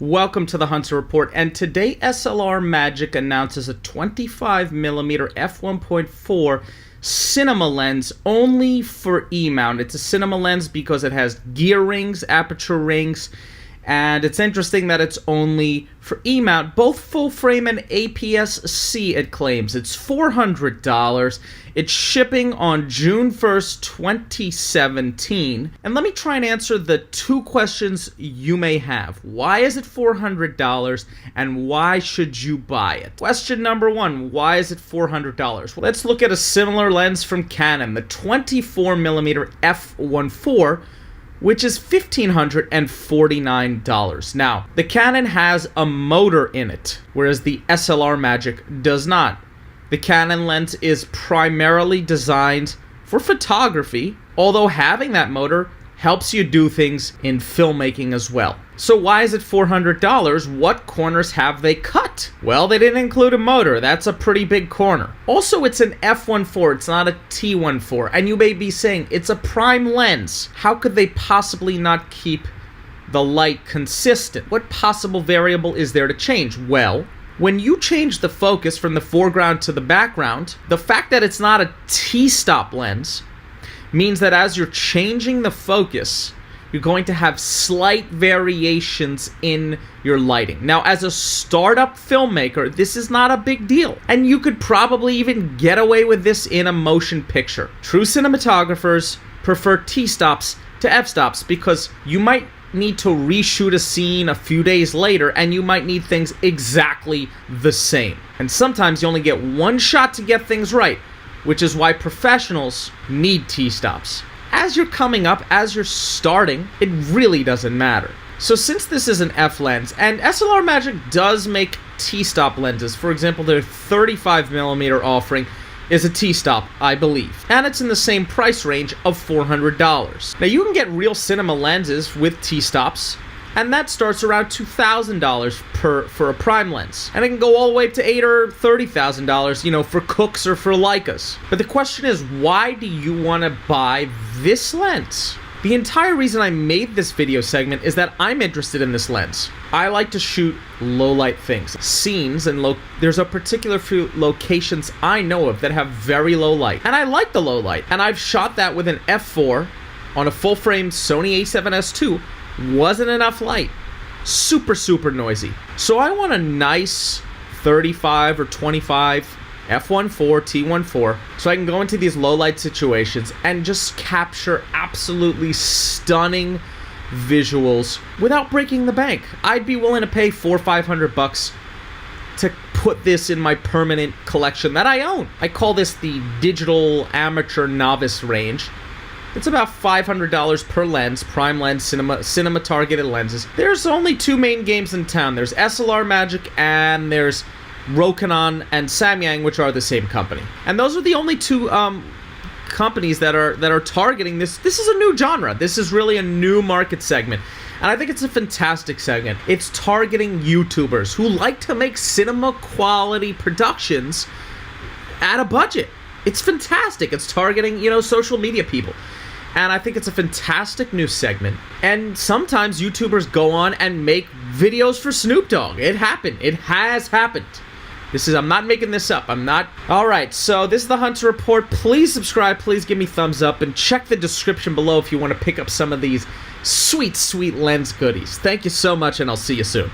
Welcome to the Hunter Report, and today SLR Magic announces a 25mm f1.4 cinema lens only for E-mount. It's a cinema lens because it has gear rings, aperture rings, and it's interesting that it's only for E-mount, both full frame and APS-C, it claims. It's $400. It's shipping on June 1st, 2017. And let me try and answer the two questions you may have. Why is it $400 and why should you buy it? Question number one, why is it $400? Well, let's look at a similar lens from Canon, the 24mm f1.4, which is $1,549. Now, the Canon has a motor in it, whereas the SLR Magic does not. The Canon lens is primarily designed for photography, although having that motor helps you do things in filmmaking as well. So why is it $400? What corners have they cut? Well, they didn't include a motor. That's a pretty big corner. Also, it's an f1.4. It's not a t1.4. And you may be saying, it's a prime lens. How could they possibly not keep the light consistent? What possible variable is there to change? Well, when you change the focus from the foreground to the background, the fact that it's not a t-stop lens means that as you're changing the focus, you're going to have slight variations in your lighting. Now, as a startup filmmaker, this is not a big deal. And you could probably even get away with this in a motion picture. True cinematographers prefer T-stops to F-stops because you might need to reshoot a scene a few days later and you might need things exactly the same. And sometimes you only get one shot to get things right, which is why professionals need T-stops. As you're coming up, as you're starting, it really doesn't matter. So since this is an F lens, and SLR Magic does make T-stop lenses, for example, their 35mm offering is a T-stop, I believe. And it's in the same price range of $400. Now you can get real cinema lenses with T-stops, and that starts around $2,000 for a prime lens. And it can go all the way up to $8,000 or $30,000, you know, for Cooks or for Leicas. But the question is, why do you want to buy this lens? The entire reason I made this video segment is that I'm interested in this lens. I like to shoot low light things, scenes, and there's a particular few locations I know of that have very low light. And I like the low light. And I've shot that with an f4 on a full frame Sony a7S II. Wasn't enough light. Super noisy. So I want a nice 35 or 25 f1.4, t1.4, so I can go into these low light situations and just capture absolutely stunning visuals without breaking the bank. I'd be willing to pay $400 or $500 to put this in my permanent collection that I own. I call this the digital amateur novice range. It's about $500 per lens, prime lens, cinema targeted lenses. There's only two main games in town. There's SLR Magic and there's Rokinon and Samyang, which are the same company. And those are the only two companies that are targeting this. This is a new genre. This is really a new market segment. And I think it's a fantastic segment. It's targeting YouTubers who like to make cinema quality productions at a budget. It's fantastic. It's targeting, you know, social media people. And I think it's a fantastic new segment. And sometimes YouTubers go on and make videos for Snoop Dogg. It happened. It has happened. I'm not making this up. Alright, so this is the Hunter Report. Please subscribe. Please give me thumbs up. And check the description below if you want to pick up some of these sweet lens goodies. Thank you so much, and I'll see you soon.